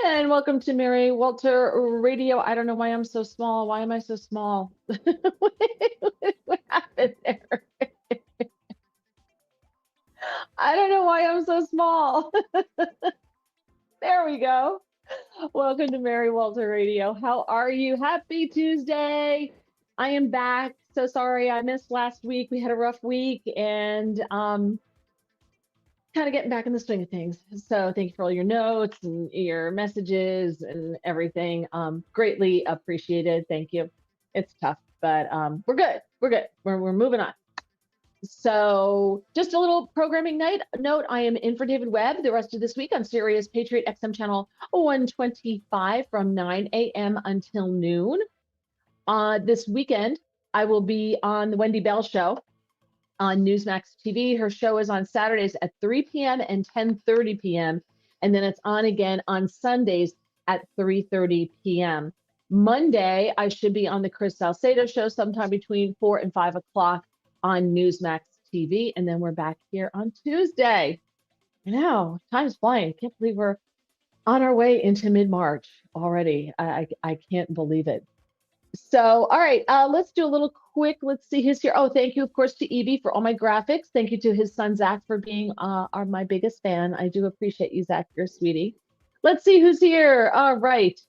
And welcome to Mary Walter Radio. I don't know why I'm so small. Why am I so small? What happened there? I don't know why I'm so small. There we go. Welcome to Mary Walter Radio. How are you? Happy Tuesday. I am back. So sorry I missed last week. We had a rough week and kind of getting back in the swing of things. So thank you for all your notes and your messages and everything. Greatly appreciated. Thank you. It's tough, but we're good. We're good. We're moving on. So just a little programming note. I am in for David Webb the rest of this week on Sirius Patriot XM channel 125 from 9 a.m. until noon. This weekend, I will be on the Wendy Bell Show on Newsmax TV. Her show is on Saturdays at 3 p.m. and 10:30 p.m. And then it's on again on Sundays at 3:30 p.m. Monday, I should be on the Chris Salcedo Show sometime between 4 and 5 o'clock on Newsmax TV. And then we're back here on Tuesday. I know, time's flying. I can't believe we're on our way into mid-March already. I can't believe it. So, all right, let's do a little quick. Let's see who's here. Oh, thank you, of course, to Evie for all my graphics. Thank you to his son, Zach, for being my biggest fan. I do appreciate you, Zach. You're a sweetie. Let's see who's here. All right.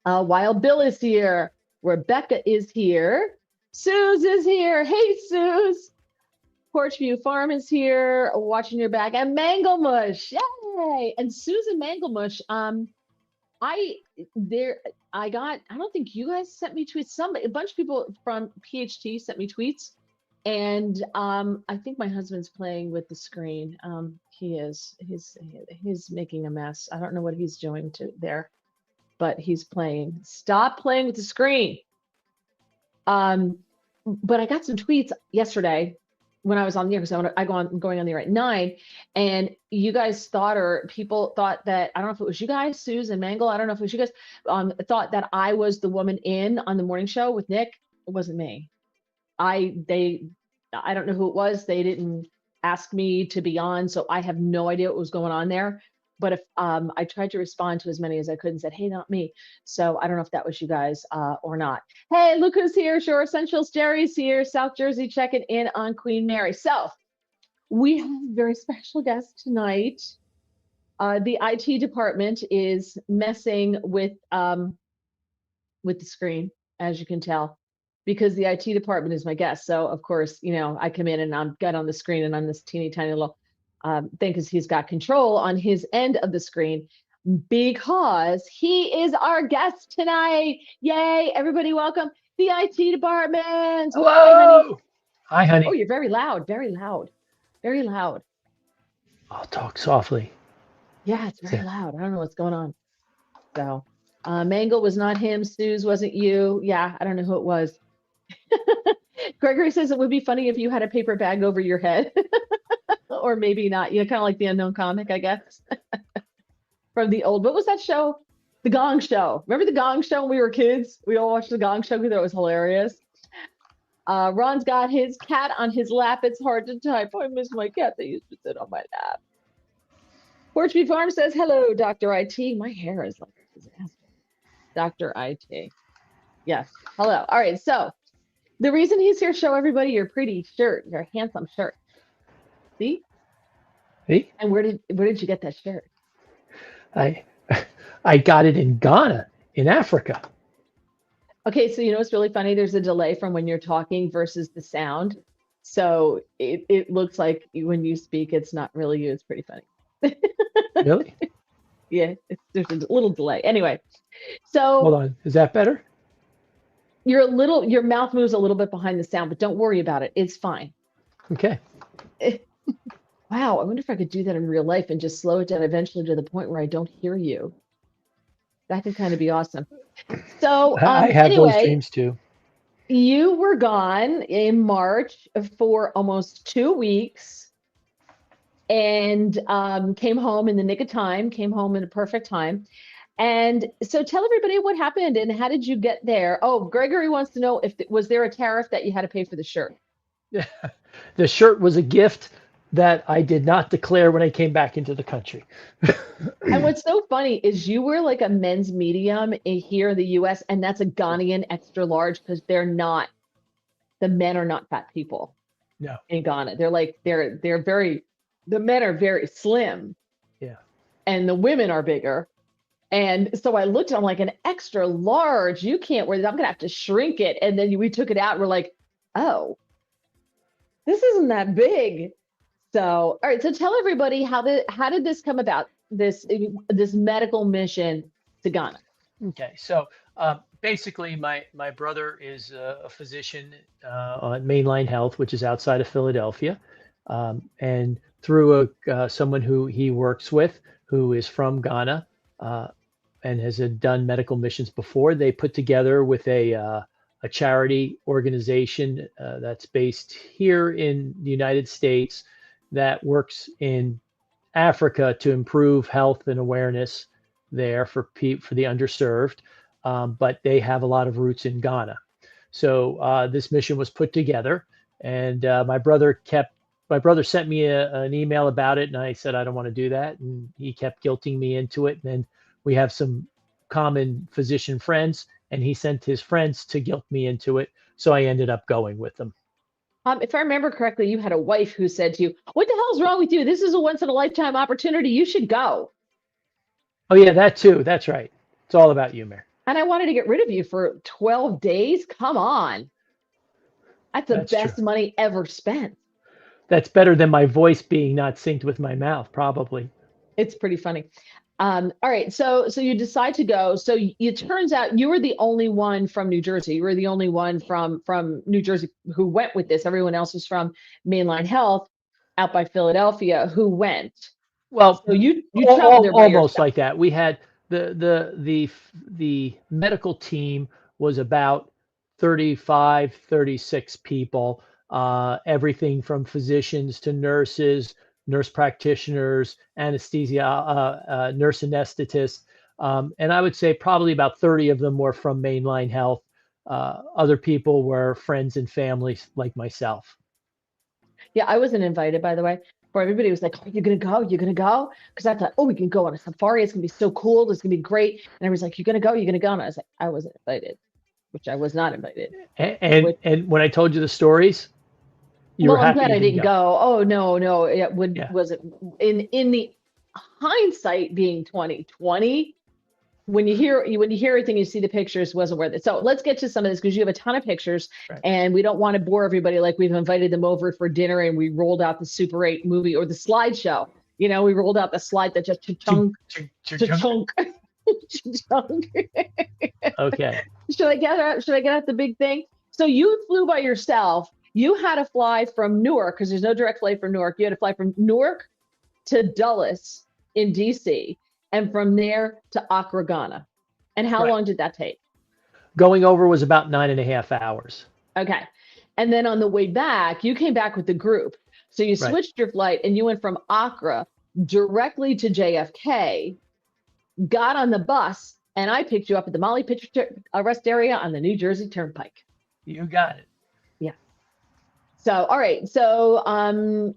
Wild Bill is here. Rebecca is here. Suze is here. Hey, Suze. Porchview Farm is here. Watching your back. And Manglemush. Yay. And Susan Manglemush. I don't think you guys sent me tweets. A bunch of people from PHT sent me tweets, and I think my husband's playing with the screen. He's making a mess. I don't know what he's doing there, but he's playing. Stop playing with the screen. But I got some tweets yesterday when I was on the air, because I'm going on the air at 9, and you guys thought, or people thought that, I don't know if it was you guys, Suze and Mangle, I don't know if it was you guys, thought that I was the woman in on the morning show with Nick. It wasn't me. I don't know who it was. They didn't ask me to be on, so I have no idea what was going on there. But if I tried to respond to as many as I could and said, hey, not me. So I don't know if that was you guys or not. Hey, look who's here. Shore Essentials. Jerry's here. South Jersey checking in on Queen Mary. So we have a very special guest tonight. The IT department is messing with the screen, as you can tell, because the IT department is my guest. So of course, I come in and I'm got on the screen and I'm this teeny tiny little thing, because he's got control on his end of the screen, because he is our guest tonight. Yay, everybody, welcome the IT department. Hello. Hi, honey. Hi, honey. Oh, you're very loud, very loud, very loud. I'll talk softly. Yeah, it's very loud. I don't know what's going on. So Mangle was not him. Suze wasn't you. Yeah, I don't know who it was. Gregory says it would be funny if you had a paper bag over your head. Or maybe not. Kind of like the Unknown Comic, I guess. From the old, what was that show? The Gong Show. Remember the Gong Show when we were kids? We all watched the Gong Show because it was hilarious. Ron's got his cat on his lap. It's hard to type. Oh, I miss my cat that used to sit on my lap. Porchview Farm says, hello, Dr. IT. My hair is like a disaster. Dr. IT. Yes. Hello. All right. So the reason he's here, show everybody your pretty shirt, your handsome shirt. See? Hey? And where did you get that shirt? I got it in Ghana, in Africa. Okay, so it's really funny. There's a delay from when you're talking versus the sound. So it looks like when you speak, it's not really you. It's pretty funny. Really? Yeah, there's a little delay. Anyway, so hold on. Is that better? Your mouth moves a little bit behind the sound, but don't worry about it. It's fine. Okay. Wow, I wonder if I could do that in real life and just slow it down eventually to the point where I don't hear you. That could kind of be awesome. So I have those dreams too. You were gone in March for almost 2 weeks, and came home in the nick of time, came home in a perfect time. And so tell everybody what happened and how did you get there? Oh, Gregory wants to know was there a tariff that you had to pay for the shirt? Yeah, the shirt was a gift that I did not declare when I came back into the country. And what's so funny is you were like a men's medium here in the US, and that's a Ghanaian extra large because the men are not fat people No. in Ghana. The men are very slim Yeah. and the women are bigger. And so I looked, I'm like, an extra large, you can't wear that. I'm gonna have to shrink it. And then we took it out and we're like, oh, this isn't that big. So, all right. So tell everybody how did this come about? This medical mission to Ghana. Okay. So basically, my brother is a physician on Mainline Health, which is outside of Philadelphia, and through someone who he works with, who is from Ghana. And has done medical missions before. They put together with a charity organization that's based here in the United States that works in Africa to improve health and awareness there for the underserved, but they have a lot of roots in Ghana. So this mission was put together, and my brother sent me an email about it, and I said I don't want to do that, and he kept guilting me into it. And then we have some common physician friends, and he sent his friends to guilt me into it. So I ended up going with them. If I remember correctly, you had a wife who said to you, "What the hell's wrong with you? This is a once in a lifetime opportunity. You should go." Oh yeah, that too. That's right. It's all about you, Mayor. And I wanted to get rid of you for 12 days. Come on. That's the best money ever spent. That's better than my voice being not synced with my mouth, probably. It's pretty funny. All right, so you decide to go. So it turns out you were the only one from New Jersey. You were the only one from New Jersey who went with this. Everyone else was from Mainline Health out by Philadelphia who went. Well, so you traveled there by almost yourself. like that. We had the medical team was about 35, 36 people, everything from physicians to nurses, nurse practitioners, anesthesia, nurse anesthetists. And I would say probably about 30 of them were from Mainline Health. Other people were friends and families like myself. Yeah, I wasn't invited, by the way. Where everybody was like, "Are you gonna go? You're gonna go?" Because I thought, "Oh, we can go on a safari. It's gonna be so cool. It's gonna be great." And everybody's like, "You're gonna go? You're gonna go?" And I was like, "I wasn't invited," which I was not invited. And when I told you the stories, you were happy. I'm glad I didn't go. Oh no, it was it in the hindsight being 2020. When you hear everything, you see the pictures, wasn't worth it. So let's get to some of this because you have a ton of pictures, and we don't want to bore everybody like we've invited them over for dinner and we rolled out the Super 8 movie or the slideshow. You know, we rolled out the slide that just chunk. Okay. Should I get out the big thing? So you flew by yourself. You had to fly from Newark because there's no direct flight from Newark. You had to fly from Newark to Dulles in DC. And from there to Accra, Ghana. And how long did that take? Going over was about 9.5 hours. Okay. And then on the way back, you came back with the group. So you switched your flight and you went from Accra directly to JFK, got on the bus, and I picked you up at the Molly Pitcher rest area on the New Jersey Turnpike. You got it. Yeah. So, all right. So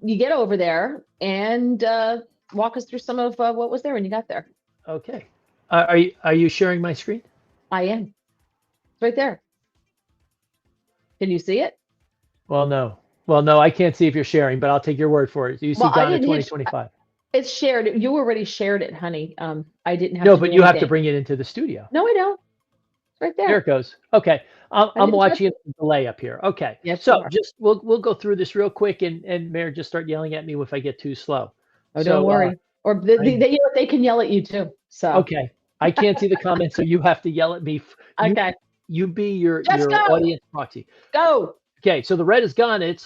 you get over there and walk us through some of what was there when you got there. Okay. Are you sharing my screen? I am. It's right there. Can you see it? Well, no, I can't see if you're sharing, but I'll take your word for it. You see Ghana 2025. It's shared. You already shared it, honey. I didn't have no, to but do you anything. have to bring it into the studio. No, I don't. It's right there. There it goes. Okay. I'm watching a delay up here. Okay. Yes, so just we'll go through this real quick, and Mayor, just start yelling at me if I get too slow. Oh, so, don't worry. Or they can yell at you too. So okay. I can't see the comments, so you have to yell at me. Okay. You be your audience proxy. Go. Okay, so the red is Ghana. It's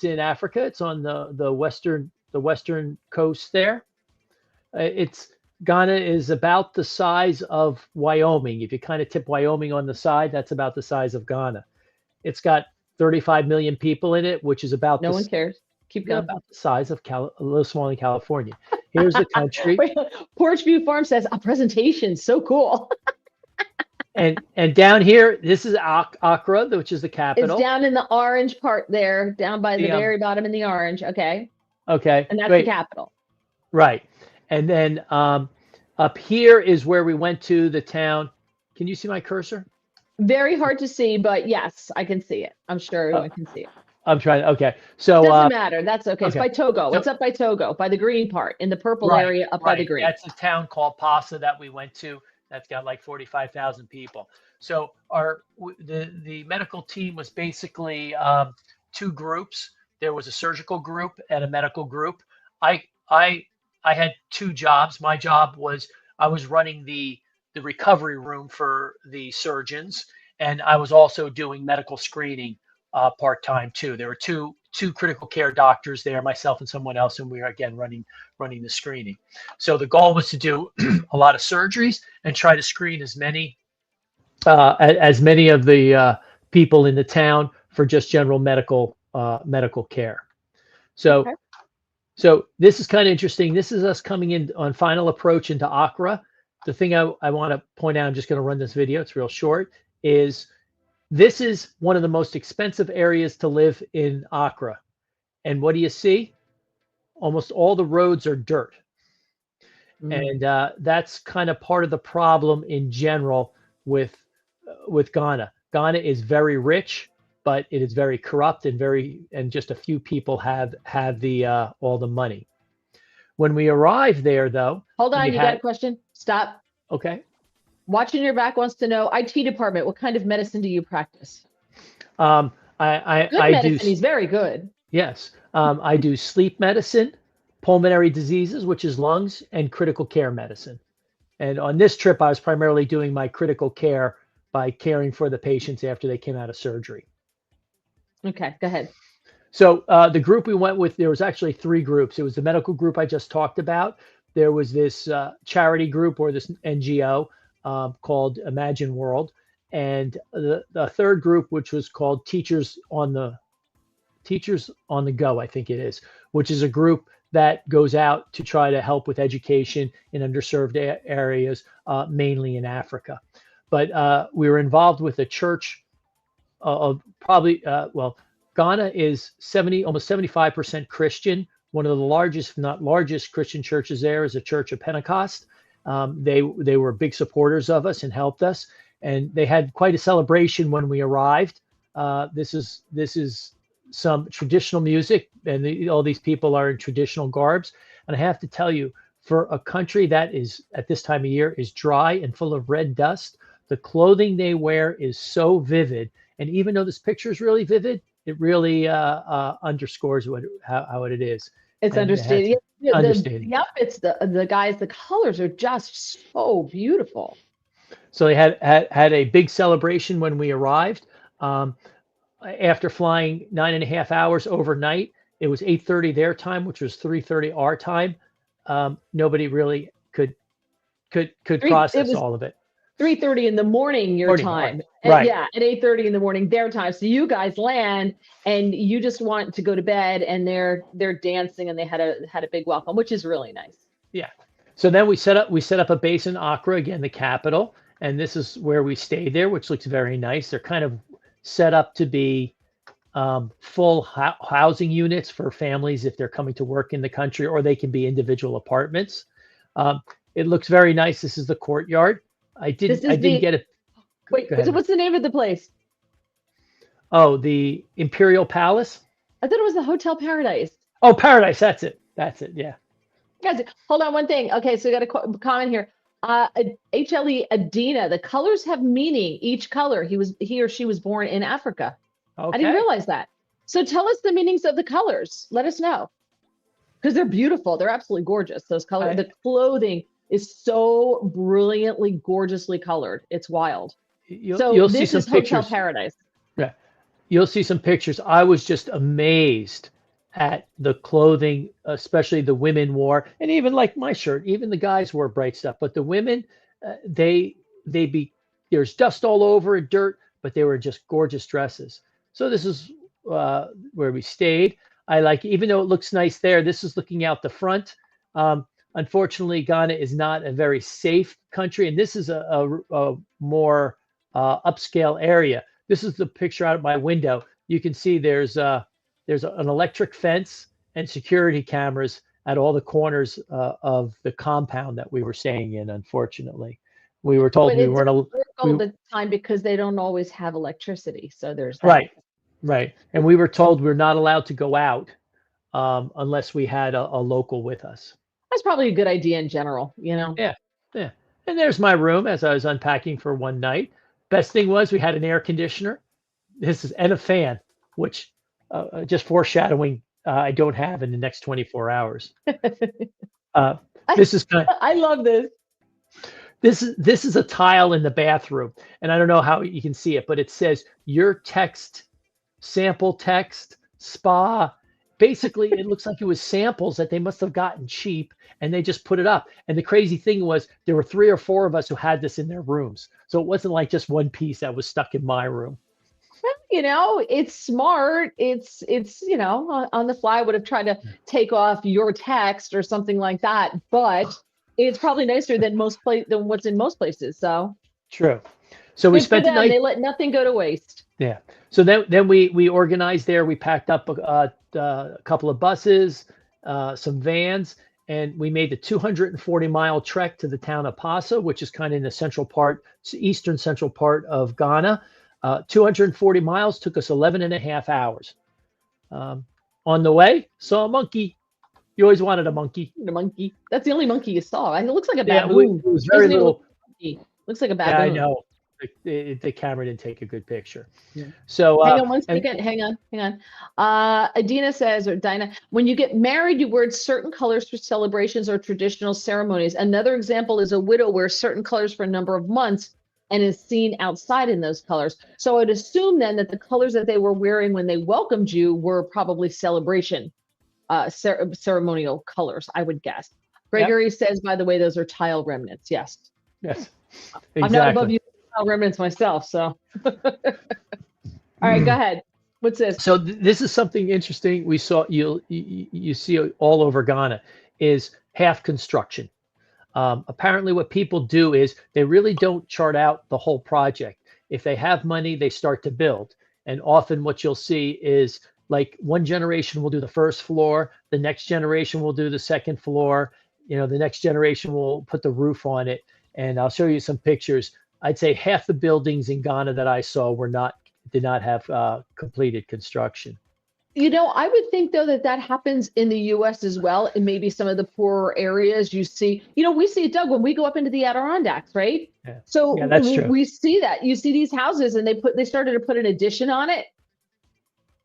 in Africa. It's on the western coast there. Ghana is about the size of Wyoming. If you kind of tip Wyoming on the side, that's about the size of Ghana. It's got 35 million people in it, which is about no one cares. Keep going. About the size of a little smaller than California. Here's the country. Porchview Farm says a presentation so cool. and down here, this is Accra, which is the capital. It's down in the orange part there, down by the very bottom in the orange. Okay. Okay. and that's the Wait. capital. Right. And then up here is where we went to the town. Can you see my cursor? Very hard to see, but yes, I can see it. I'm sure Uh, everyone can see it. I'm trying. Okay. So Doesn't matter. That's okay. It's okay. by Togo. So It's up by Togo, by the green part, in the purple right, area up by the right. green. That's a town called Pasa that we went to. That's got like 45,000 people. So the medical team was basically two groups. There was a surgical group and a medical group. I I I had two jobs. My job was I was running the recovery room for the surgeons, and I was also doing medical screening part time too. There were two critical care doctors there, myself and someone else, and we were again running the screening. So the goal was to do a lot of surgeries and try to screen as many of the people in the town for just general medical care. So Okay. so this is kind of interesting. This is us coming in on final approach into Accra. The thing I want to point out, I'm just going to run this video, it's real short, is this is one of the most expensive areas to live in Accra. And what do you see? Almost all the roads are dirt. Mm. And that's kind of part of the problem in general with Ghana. Ghana is very rich, but it is very corrupt and just a few people have the all the money. When we arrived there, though, Hold we on, you got a had question? Stop. okay. Watching your back wants to know, IT department, what kind of medicine do you practice? Um, I Good I do medicine. He's very good. yes. I do sleep medicine, pulmonary diseases, which is lungs, and critical care medicine. And on this trip, I was primarily doing my critical care by caring for the patients after they came out of surgery. Okay, go ahead. So the group we went with, there was actually three groups. It was the medical group I just talked about. There was this charity group or this NGO called Imagine World, and the third group, which was called Teachers on the Go, I think it is, which is a group that goes out to try to help with education in underserved areas, mainly in Africa. But we were involved with a church of probably well, Ghana is 70, almost 75% Christian. One of the largest, if not largest, Christian churches there is a Church of Pentecost. They were big supporters of us and helped us, and they had quite a celebration when we arrived. This is some traditional music, and all these people are in traditional garbs. And I have to tell you, for a country that is at this time of year is dry and full of red dust, the clothing they wear is so vivid. And even though this picture is really vivid, it really underscores how it is. It's And it has understated. Yeah, understating. the outfits, the guys, the colors are just so beautiful. So they had a big celebration when we arrived. Um, After flying 9.5 hours overnight, it was 8:30 their time, which was 3:30 our time. Nobody really could It process was all of it. 3:30 in the morning your Morning, time. right? Yeah, at 8:30 in the morning their time. So you guys land and you just want to go to bed, and they're dancing, and they had a big welcome, which is really nice. Yeah. So then we set up a base in Accra, again, the capital, and this is where we stayed there, which looks very nice. They're kind of set up to be full housing units for families if they're coming to work in the country, or they can be individual apartments. Um, it looks very nice. This is the courtyard. I This didn't I is didn't the get it. Wait, Go ahead. what's the name of the place? Oh, the Imperial Palace. I thought it was the Hotel Paradise. Oh, Paradise. That's it. That's it. Yeah. Guys, hold on one thing. Okay, so we got a comment here. HLE Adina, the colors have meaning. Each color, he or she was born in Africa. I didn't Okay. realize that. So tell us the meanings of the colors. Let us know. Because they're beautiful. They're absolutely gorgeous. Those colors, the clothing is so brilliantly, gorgeously colored. It's wild. So You'll see this some is Hotel pictures. Paradise. Yeah. You'll see some pictures. I was just amazed at the clothing, especially the women wore, and even like my shirt, even the guys wore bright stuff. But the women, they be there's dust all over and dirt, but they were just gorgeous dresses. So this is where we stayed. I like, even though it looks nice there, this is looking out the front. Unfortunately, Ghana is not a very safe country, and this is a more upscale area. This is the picture out of my window. You can see there's an electric fence, and security cameras at all the corners of the compound that we were staying in. Unfortunately, we were told But we it weren't. doesn't work all We the time because they don't always have electricity. So there's that. right, right, and we were told we're not allowed to go out unless we had a local with us. That's probably a good idea in general, you know. Yeah, yeah. And there's my room as I was unpacking for one night. Best thing was we had an air conditioner. This is and a fan, which just foreshadowing I don't have in the next 24 hours. Uh, I this is kind of, I love this. this is a tile in the bathroom, and I don't know how you can see it, but it says your text sample text spa. Basically, it looks like it was samples that they must have gotten cheap and they just put it up. And the crazy thing was there were 3 or 4 of us who had this in their rooms. So it wasn't like just one piece that was stuck in my room. You know, it's smart. It's you know, on the fly. I would have tried to take off your text or something like that, but it's probably nicer than than what's in most places. So True. So we good for spent the them. night. They let nothing go to waste. Yeah. So then we organized there. We packed up a couple of buses, some vans, and we made the 240-mile trek to the town of Pasa, which is kind of in the central part, eastern central part of Ghana. 240 miles took us 11 and a half hours. On the way, saw a monkey. You always wanted a monkey. The monkey. That's the only monkey you saw. It looks like a Yeah, baboon. it was very Doesn't even look little. like a monkey. Looks like a Yeah, I baboon. know. The camera didn't take a good picture. Yeah. So Hang on one and second. Hang on. Adina says, or Dinah, when you get married, you wear certain colors for celebrations or traditional ceremonies. Another example is a widow wears certain colors for a number of months and is seen outside in those colors. So I'd assume then that the colors that they were wearing when they welcomed you were probably celebration, ceremonial colors, I would guess. Gregory says, by the way, those are tile remnants. Yes. yes, I'm not above exactly. you tile remnants myself. So, all right, go ahead. What's this? So this is something interesting we saw you see all over Ghana is half construction. Apparently what people do is they really don't chart out the whole project. If they have money, they start to build. And often what you'll see is like one generation will do the first floor, the next generation will do the second floor, the next generation will put the roof on it. And I'll show you some pictures. I'd say half the buildings in Ghana that I saw did not have completed construction. I would think though that happens in the U.S. as well, and maybe some of the poorer areas. You see, we see it, Doug, when we go up into the Adirondacks, right? Yeah. So Yeah, that's true. we see that. You see these houses, and they started to put an addition on it,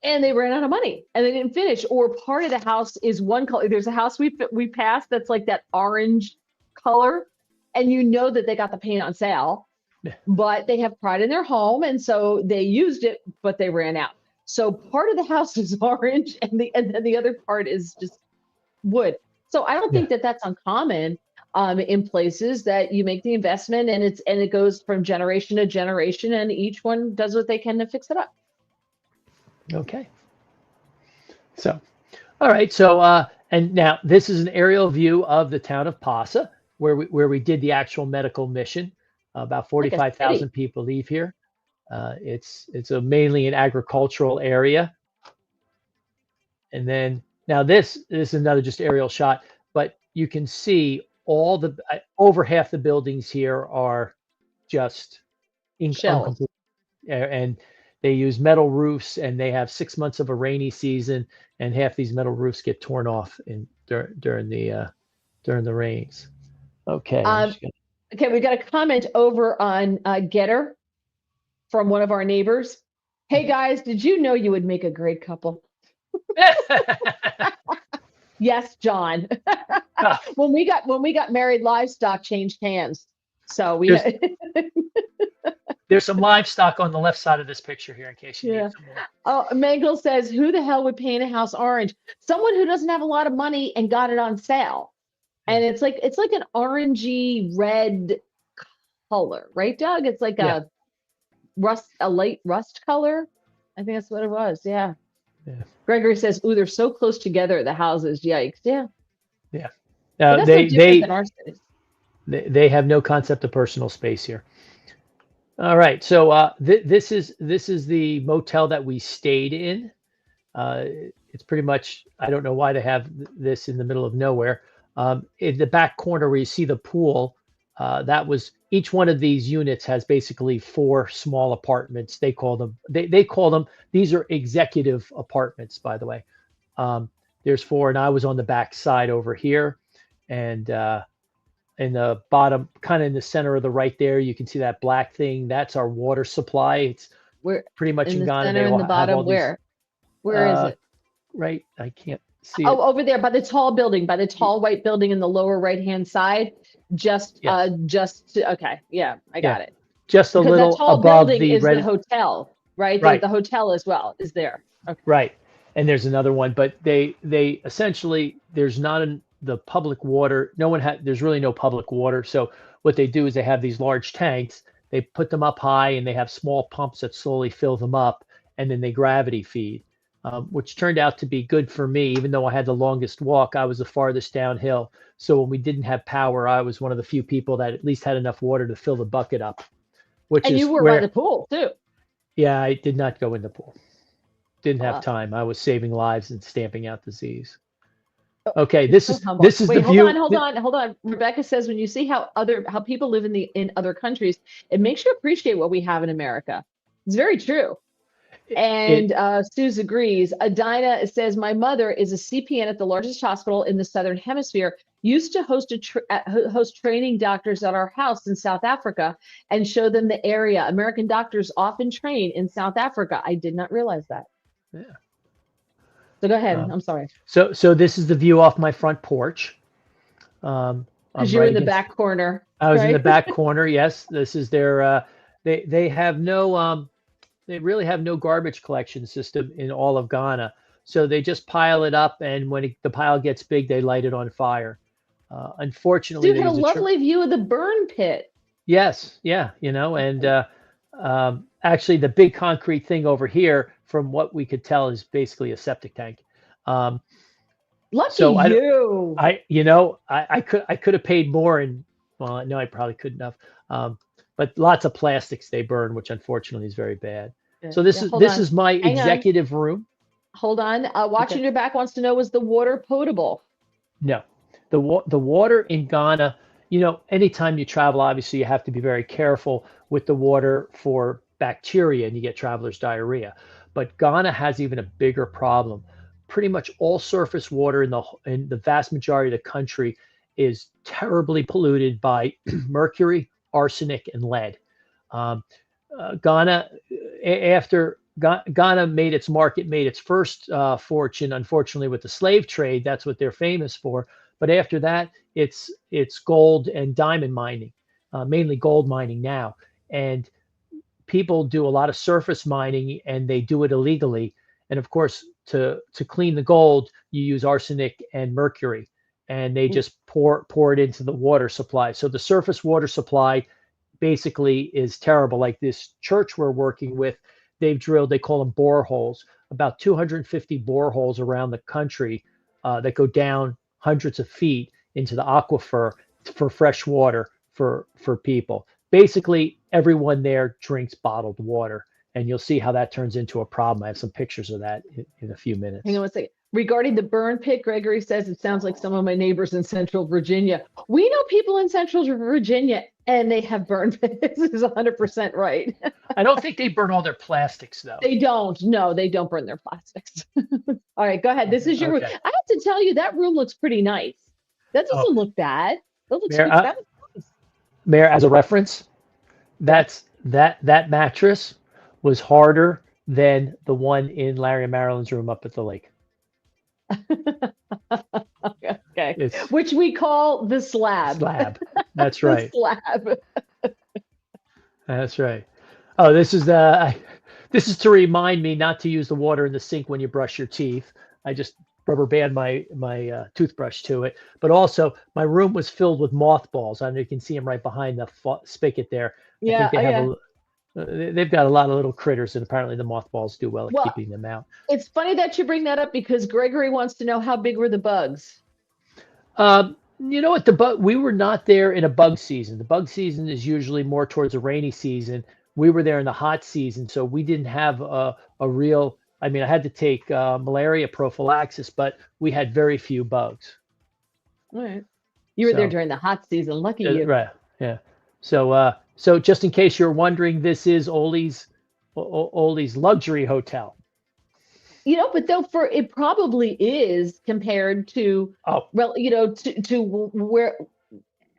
and they ran out of money, and they didn't finish. Or part of the house is one color. There's a house we passed that's like that orange color, and that they got the paint on sale, but they have pride in their home, and so they used it, but they ran out. So part of the house is orange, and then the other part is just wood. So I don't think that that's uncommon in places that you make the investment and it goes from generation to generation, and each one does what they can to fix it up. Okay. So, all right. So, and now this is an aerial view of the town of Pasa, where we did the actual medical mission. About 45,000 people leave here. It's mainly an agricultural area. And then now this is another just aerial shot, but you can see all the over half the buildings here are just incomplete, and they use metal roofs, and they have 6 months of a rainy season, and half these metal roofs get torn off during the rains. Okay. Okay, we got a comment over on Getter from one of our neighbors. Hey guys, did you know you would make a great couple? Yes, John. When we got married, livestock changed hands. So there's some livestock on the left side of this picture here in case you need some more. Oh, Mangle says, who the hell would paint a house orange? Someone who doesn't have a lot of money and got it on sale. And it's like an orangey red color, right, Doug? It's like a light rust color. I think that's what it was. Yeah. Gregory says, "Ooh, they're so close together, the houses. Yikes!" Yeah. Yeah. That's no different than our cities. They have no concept of personal space here. All right. So this is the motel that we stayed in. Uh, it's pretty much, I don't know why they have this in the middle of nowhere. In the back corner where you see the pool, that was each one of these units has basically four small apartments. They call them, these are executive apartments, by the way. Um, there's four, and I was on the back side over here. And in the bottom, kind of in the center of the right there, you can see that black thing. That's our water supply. It's Where pretty much in in the Ghana. center, They in all the have all bottom, these, where is uh, it? right. I can't see Oh, it. over there by the tall building, by the tall white building in the lower right-hand side. Yes. Okay, yeah, I Yeah. got it. Just a Because that little tall above building the is the red. hotel, right? Right. The hotel as well is there. Okay. Right. And there's another one, but they essentially, there's not the public water. No one had, there's really no public water. So what they do is they have these large tanks, they put them up high, and they have small pumps that slowly fill them up, and then they gravity feed, which turned out to be good for me. Even though I had the longest walk, I was the farthest downhill. So when we didn't have power, I was one of the few people that at least had enough water to fill the bucket up, which And you is were by the where, pool too. yeah, I did not go in the pool. Didn't have Uh, time. I was saving lives and stamping out disease. oh, Okay, you're so humble. this is the Wait, hold on, view. hold on, hold on. Rebecca says when you see how people live in other countries, it makes you appreciate what we have in America. It's very true. It And Suze agrees. Adina says, my mother is a CPN at the largest hospital in the Southern Hemisphere, used to host training doctors at our house in South Africa and show them the area. American doctors often train in South Africa. I did not realize that. yeah. So go ahead. I'm sorry. So this is the view off my front porch. Because I'm you're right in the against. back corner, I was in the right? back corner. Yes, this is their. They have no. They really have no garbage collection system in all of Ghana. So they just pile it up, and when the pile gets big, they light it on fire. So Unfortunately, you they had a use a lovely view of the burn pit. Yes, yeah, and actually, the big concrete thing over here, from what we could tell, is basically a septic tank. Um, Lucky so I don't, you. I could have paid more, and well, no, I probably couldn't have. Um, but lots of plastics they burn, which unfortunately is very bad. So Yeah, hold this on. is my Hang on. executive room. Hold on. Okay. Watching your back wants to know, was the water potable? No, the water in Ghana, anytime you travel, obviously you have to be very careful with the water for bacteria, and you get traveler's diarrhea. But Ghana has even a bigger problem. Pretty much all surface water in the vast majority of the country is terribly polluted by mercury, arsenic, and lead. Um, Ghana, after Ghana made its market, made its first fortune, unfortunately, with the slave trade. That's what they're famous for. But after that, it's gold and diamond mining, mainly gold mining now. And people do a lot of surface mining, and they do it illegally. And of course, to clean the gold, you use arsenic and mercury, and they just pour it into the water supply. So the surface water supply basically is terrible. Like this church we're working with, they've drilled, they call them boreholes, about 250 boreholes around the country that go down hundreds of feet into the aquifer for fresh water for people. Basically, everyone there drinks bottled water, and you'll see how that turns into a problem. I have some pictures of that in a few Hang on minutes. one second. Regarding the burn pit, Gregory says it sounds like some of my neighbors in Central Virginia. We know people in Central Virginia and they have burn pits. This is 100% right. I don't think they burn all their plastics though. They don't. No, they don't burn their plastics. All right, go ahead. This is your room. Okay. I have to tell you, that room looks pretty nice. That Oh, doesn't look bad. That looks Mayor, good. That looks nice. Mayor, as a reference, Yeah. that mattress was harder than the one in Larry and Marilyn's room up at the lake. Okay. It's Which we call the slab. slab. That's The right. slab. That's right. Oh, this is to remind me not to use the water in the sink when you brush your teeth. I just rubber band my toothbrush to it. But also, my room was filled with mothballs. I know you can see them right behind the spigot there. I Yeah. think they Oh, have yeah. they've got a lot of little critters, and apparently the mothballs do well at Well, keeping them out. it's funny that you bring that up because Gregory wants to know how big were the bugs? You know what? We were not there in a bug season. The bug season is usually more towards a rainy season. We were there in the hot season, so we didn't have a real I mean, I had to take malaria prophylaxis, but we had very few bugs. All right. You were there So, during the hot season. Lucky you. right, yeah. So just in case you're wondering, this is Ollie's luxury hotel. But though for it probably is compared to, Oh, well, to where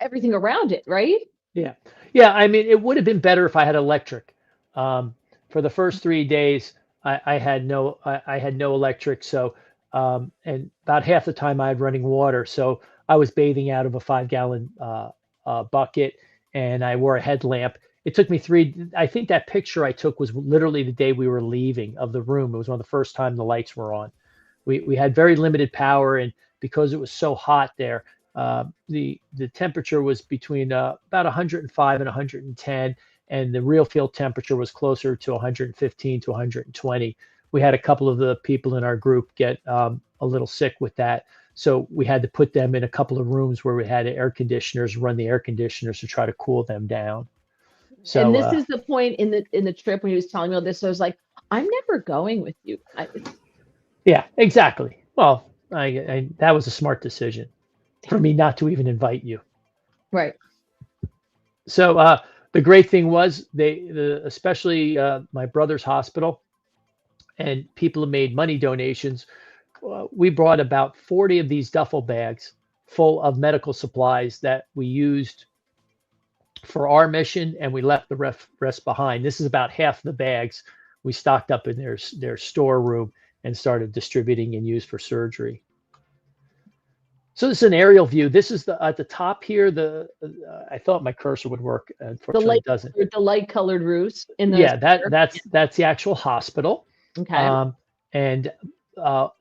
everything around it, right? yeah. Yeah, I mean, it would have been better if I had electric. Um, for the first 3 days, I had no electric. So, and about half the time I had running water. So I was bathing out of a 5 gallon bucket, and I wore a headlamp. It took me I think that picture I took was literally the day we were leaving of the room. It was one of the first time the lights were on. We had very limited power, and because it was so hot there, the temperature was between about 105 and 110, and the real field temperature was closer to 115 to 120. We had a couple of the people in our group get a little sick with that, so we had to put them in a couple of rooms where we had air conditioners, run the air conditioners to try to cool them down. And So this is the point in the trip when he was telling me all this. So I was like, I'm never going with you guys. yeah, exactly. Well, that was a smart decision for me not to even invite you. Right. So the great thing was especially my brother's hospital and people who made money donations. We brought about 40 of these duffel bags full of medical supplies that we used for our mission, and we left the rest behind. This is about half the bags we stocked up in their storeroom and started distributing and used for surgery. So this is an aerial view. This is at the top here. I thought my cursor would work. The Unfortunately, light it doesn't. the light colored roofs in the Yeah, center. that's the actual hospital. Okay. And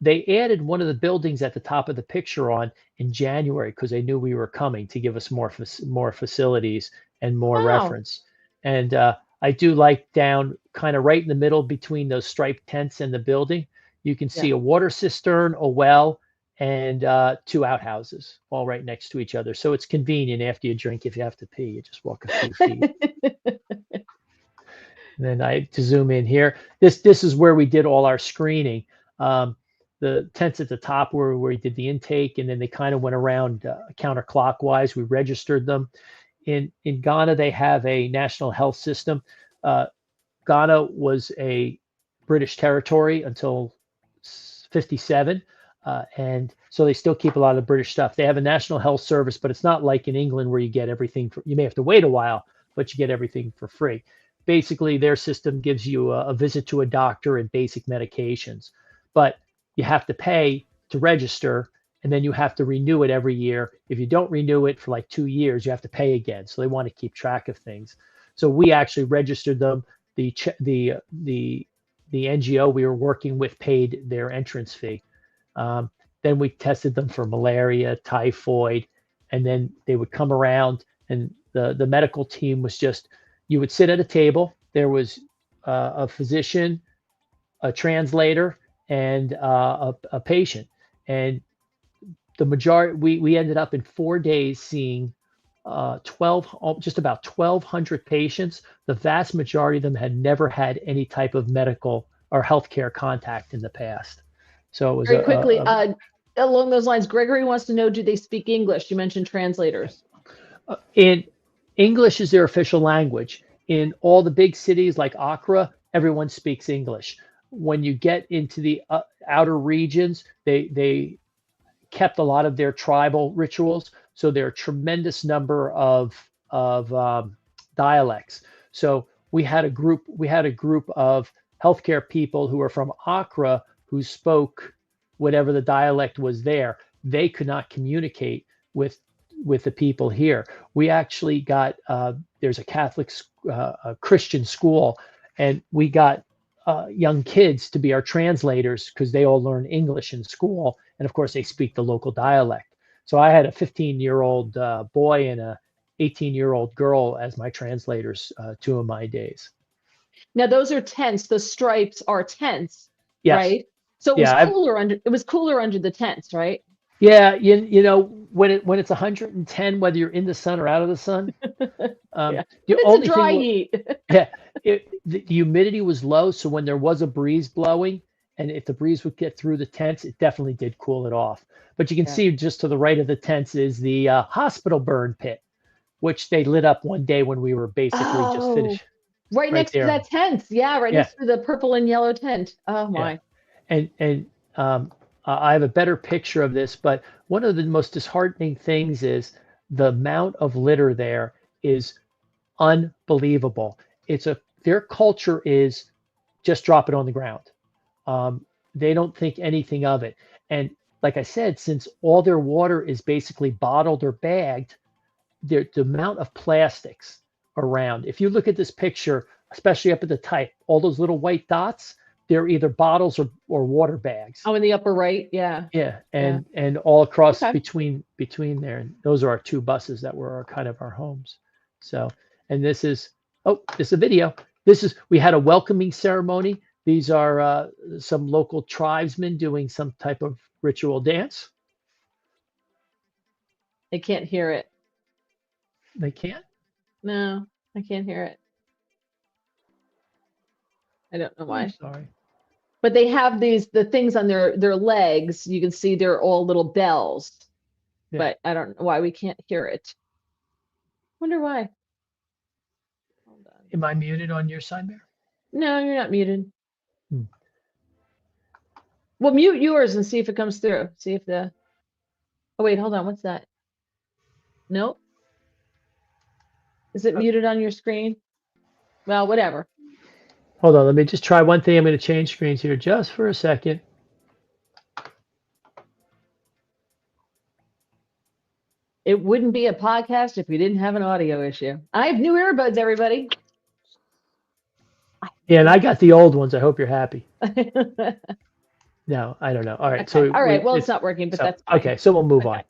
they added one of the buildings at the top of the picture on in January because they knew we were coming to give us more facilities and more Wow. reference. And I do like down kind of right in the middle between those striped tents and the building, you can Yeah. see a water cistern, a well, and two outhouses all right next to each other. So it's convenient after you drink. If you have to pee, you just walk a few feet. And then I to zoom in here. This is where we did all our screening. Um, the tents at the top where we did the intake, and then they kind of went around counterclockwise. We registered them. In Ghana, they have a national health system. Uh, Ghana was a British territory until 57. And so they still keep a lot of the British stuff. They have a national health service, but it's not like in England where you get everything you may have to wait a while, but you get everything for free. Basically, their system gives you a visit to a doctor and basic medications, but you have to pay to register, and then you have to renew it every year. If you don't renew it for like 2 years, you have to pay again. So they want to keep track of things. So we actually registered them. The the NGO we were working with paid their entrance fee. Um, then we tested them for malaria, typhoid, and then they would come around, and the medical team was just you would sit at a table. There was a physician, a translator, and a patient, and the majority we ended up in 4 days seeing 12 just about 1,200 patients. The vast majority of them had never had any type of medical or healthcare contact in the past. So it was Very quickly, along those lines, Gregory wants to know, do they speak English? You mentioned translators. in English is their official language. In all the big cities like Accra, everyone speaks English. When you get into the outer regions, they kept a lot of their tribal rituals. So there are a tremendous number of dialects. So we had a group of healthcare people who were from Accra who spoke whatever the dialect was there. They could not communicate with the people here. We actually got there's a Catholic a Christian school, and we got young kids to be our translators because they all learn English in school, and of course they speak the local dialect. So I had a 15-year-old boy and a 18-year-old girl as my translators 2 of my days. Now those are tents. The stripes are tents, Yes, right? So yeah, it was cooler under the tents, right? yeah. You know when it's 110, whether you're in the sun or out of the sun, Yeah. the It's a only dry thing heat. yeah, the humidity was low, so when there was a breeze blowing, and if the breeze would get through the tents, it definitely did cool it off. But you can Yeah. see just to the right of the tents is the hospital burn pit, which they lit up one day when we were basically just Oh, finished right right next to there. that tent. Yeah, right Yeah, next to the purple and yellow tent. Oh yeah. my. And I have a better picture of this, but one of the most disheartening things is the amount of litter there is unbelievable. It's a Their culture is just drop it on the ground. Um, they don't think anything of it. And like I said, since all their water is basically bottled or bagged, the amount of plastics around. If you look at this picture, especially up at the type, all those little white dots, they're either bottles or water bags. Oh, in the upper right. Yeah. Yeah, Yeah. and all across Okay. between there. And those are our two buses that were our kind of our homes. So, and this is a video. We had a welcoming ceremony. These are some local tribesmen doing some type of ritual dance. I can't hear it. They can't. No, I can't hear it. I don't know I'm why. sorry. But they have the things on their legs. You can see they're all little bells, Yeah. but I don't know why we can't hear it. Wonder why. Hold on. Am I muted on your side there? No, you're not muted. Hmm. Well, mute yours and see if it comes through. See if the. Oh wait, hold on. What's that? Nope. Is it muted on your screen? Well, whatever. Hold on. Let me just try one thing. I'm going to change screens here just for a second. It wouldn't be a podcast if we didn't have an audio issue. I have new earbuds, everybody. Yeah, and I got the old ones. I hope you're happy. No, I don't know. All right. Okay. So All right. Well, it's not working, but that's fine. okay. So we'll move Okay. on.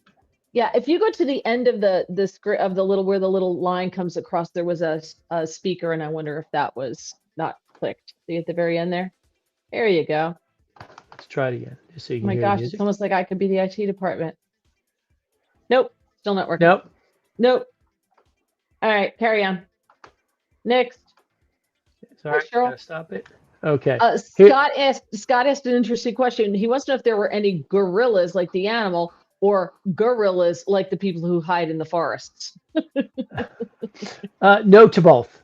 Yeah, if you go to the end of the script of the little where the little line comes across, there was a speaker, and I wonder if that was not clicked. See at the very end there? There you go. Let's try it again, just so you Oh can my hear gosh, the it's music. almost like I could be the IT department. Nope, still not working. Nope. Nope. All right, carry on. Next. It's all right. Cheryl. Gotta stop it. Okay. Scott asked an interesting question. He wants to know if there were any gorillas like the animal or gorillas like the people who hide in the forests. No to both.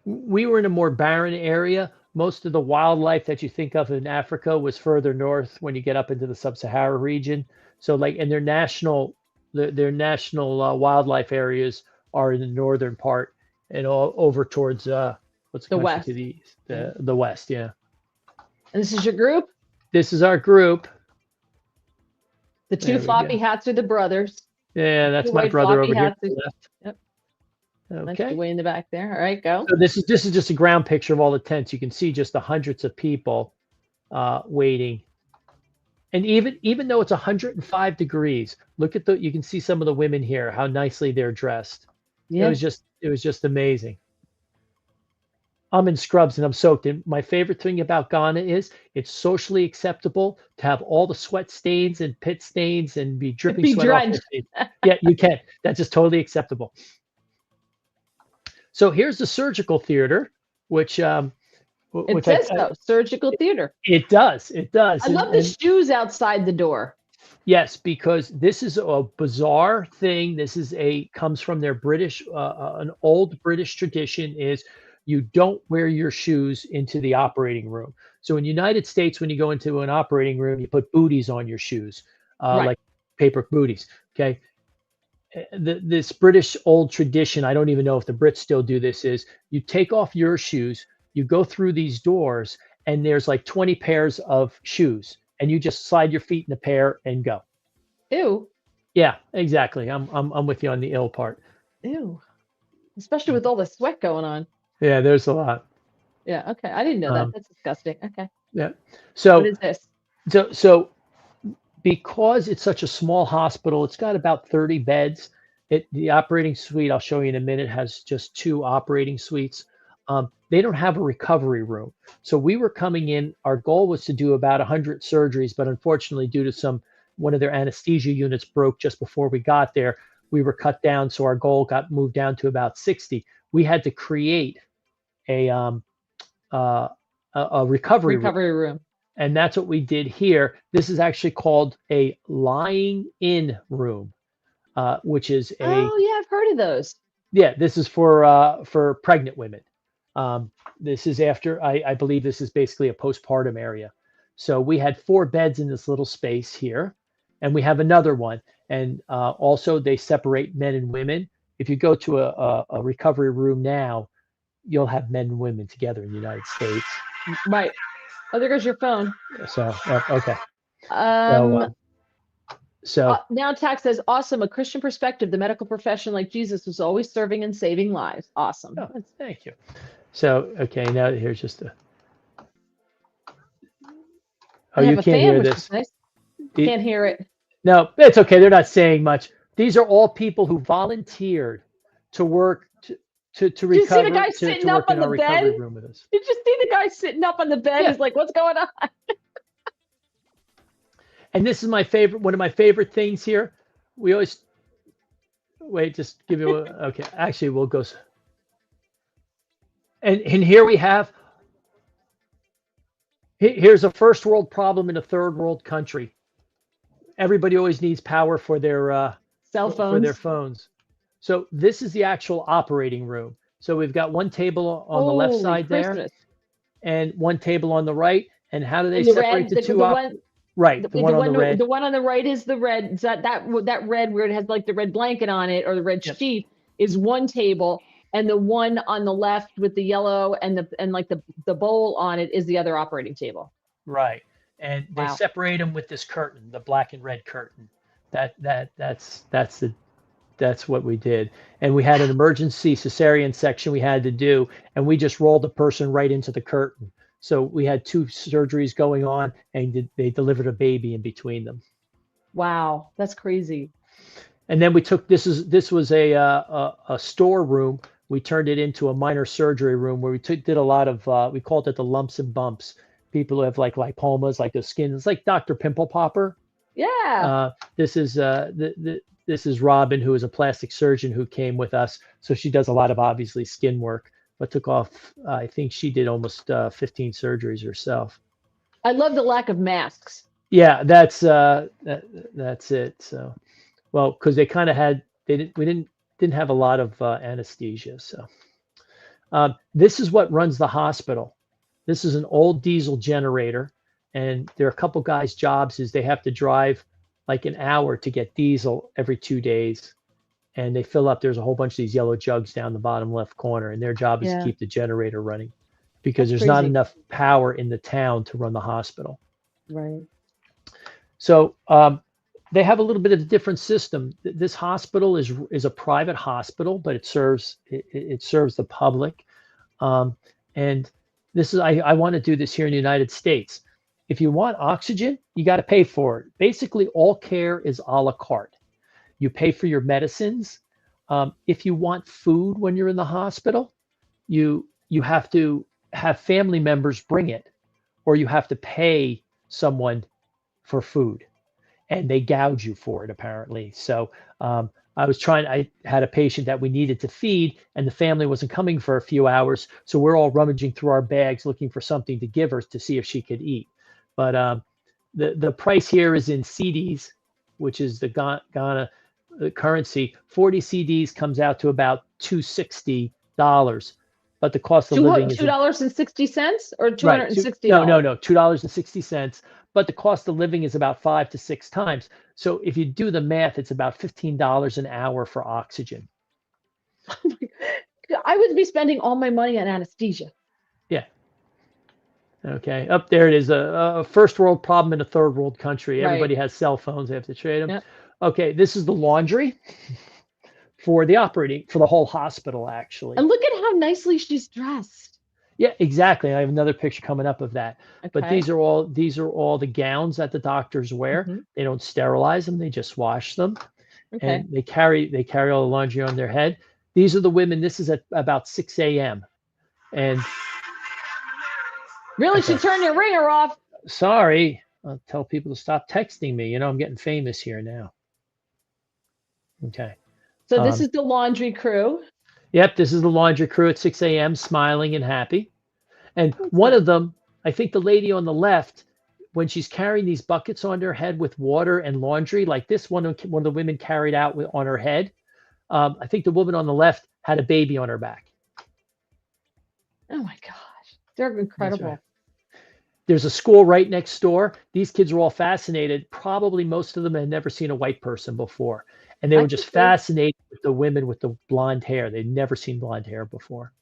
We were in a more barren area. Most of the wildlife that you think of in Africa was further north when you get up into the sub-Sahara region. So like, and their national wildlife areas are in the northern part and all over towards what's the The country West. to the east, Yeah. the west. Yeah. And this is your group? This is our group. The two There we floppy go. hats are the brothers. Yeah, that's Two my white brother floppy over here hats to are- the left. Yep. That's Okay. way in the back there. All right, go. So this is just a ground picture of all the tents. You can see just the hundreds of people waiting. And even though it's 105 degrees, you can see some of the women here, how nicely they're dressed. Yeah. It was just amazing. I'm in scrubs and I'm soaked. And my favorite thing about Ghana is it's socially acceptable to have all the sweat stains and pit stains and be dripping Be sweat off your drenched. face. Yeah, you can. That's just totally acceptable. So here's the surgical theater, which It says so. Surgical theater. it does. It does. I love the shoes outside the door. Yes, because this is a bizarre thing. Comes from their British, an old British tradition is you don't wear your shoes into the operating room. So in the United States, when you go into an operating room, you put booties on your shoes, Right. like paper booties. Okay. This British old tradition, I don't even know if the Brits still do this, is you take off your shoes, you go through these doors, and there's like 20 pairs of shoes, and you just slide your feet in a pair and go. Ew. Yeah, exactly. I'm with you on the ill part. Ew. Especially with all the sweat going on. Yeah, there's a lot. Yeah. Okay. I didn't know that. That's disgusting. Okay. Yeah. So What is this? so because it's such a small hospital, it's got about 30 beds. The operating suite, I'll show you in a minute, has just 2 operating suites. They don't have a recovery room. So we were coming in, our goal was to do about 100 surgeries, but unfortunately, due to one of their anesthesia units broke just before we got there, we were cut down. So our goal got moved down to about 60. We had to create a a recovery room. Recovery room. And that's what we did here. This is actually called a lying in room, which is a, Oh yeah, I've heard of those. yeah, this is for pregnant women. Um, this is after, I believe this is basically a postpartum area. So we had 4 beds in this little space here, and we have another one. And also they separate men and women. If you go to a recovery room now, you'll have men and women together in the United States. Right. Oh, there goes your phone. So okay. So Um, so now Tax says, awesome. A Christian perspective. The medical profession, like Jesus, was always serving and saving lives. Awesome. oh, thank you. So okay, now here's just a. Oh, I you have a can't fan, hear which this. is nice. Can't hear it. No, it's okay. They're not saying much. These are all people who volunteered to work to Did you see the recover guy to sitting up work in on the our bed? recovery room with us. Did you see the guy sitting up on the bed? Yeah. He's like, what's going on? And this is my favorite, one of my favorite things here. We always wait, just give you a, okay. Actually, we'll go. And here we have, here's a first world problem in a third world country. Everybody always needs power for their Cell for their phones. phones. So this is the actual operating room. So we've got one table on the left Holy side there Christmas. and one table on the right. And how do they And the separate red, the two up? Right, the one on the red. the one on the right is the red. That red where it has like the red blanket on it or the red Yep. sheet is one table, and the one on the left with the yellow and like the bowl on it is the other operating table. Right. And they Wow. separate them with this curtain, the black and red curtain. That's what we did. And we had an emergency cesarean section we had to do, and we just rolled the person right into the curtain. So we had 2 surgeries going on, and they delivered a baby in between them. Wow, that's crazy. And then we took this was a storeroom. We turned it into a minor surgery room where we did a lot of we called it the lumps and bumps. People who have like lipomas, like the skin. It's like Dr. Pimple Popper. Yeah. This is this is Robin, who is a plastic surgeon who came with us. So she does a lot of obviously skin work, but took off. I think she did almost 15 surgeries herself. I love the lack of masks. Yeah, that's it. So, well, because they kind of had we didn't have a lot of anesthesia. So this is what runs the hospital. This is an old diesel generator, and there are a couple guys' jobs is they have to drive like an hour to get diesel every 2 days, and they fill up. There's a whole bunch of these yellow jugs down the bottom left corner, and their job is to keep the generator running because That's there's not crazy. enough power in the town to run the hospital. Right. So they have a little bit of a different system. This hospital is a private hospital, but it serves the public. And this is I want to do this here in the United States. If you want oxygen, you got to pay for it. Basically, all care is a la carte. You pay for your medicines. If you want food when you're in the hospital, you have to have family members bring it, or you have to pay someone for food, and they gouge you for it apparently. So I had a patient that we needed to feed, and the family wasn't coming for a few hours, so we're all rummaging through our bags looking for something to give her to see if she could eat. But the price here is in CDs, which is the Ghana currency. 40 CDs comes out to about $260, but the cost of living is $2.60 or right. $260. No, $2.60. But the cost of living is about 5 to 6 times. So if you do the math, it's about $15 an hour for oxygen. I would be spending all my money on anesthesia. Yeah. Okay. Up there it is, a first world problem in a third world country. Right. Everybody has cell phones. They have to trade them. Yep. Okay. This is the laundry for the whole hospital, actually. And look at how nicely she's dressed. Yeah, exactly. I have another picture coming up of that. Okay. But these are all the gowns that the doctors wear. Mm-hmm. They don't sterilize them; they just wash them. Okay. And they carry all the laundry on their head. These are the women. This is at about 6 a.m. And really should turn your ringer off. Sorry, I'll tell people to stop texting me. I'm getting famous here now. Okay. So this is the laundry crew. Yep, this is the laundry crew at 6 a.m. smiling and happy. And one of them I think the lady on the left, when she's carrying these buckets on her head with water and laundry, like this one of the women carried out on her head. I think the woman on the left had a baby on her back. Oh my gosh, they're That's right. incredible. There's a school right next door. These kids were all fascinated. Probably most of them had never seen a white person before. And they I were can just see. fascinated with the women with the blonde hair. They'd never seen blonde hair before.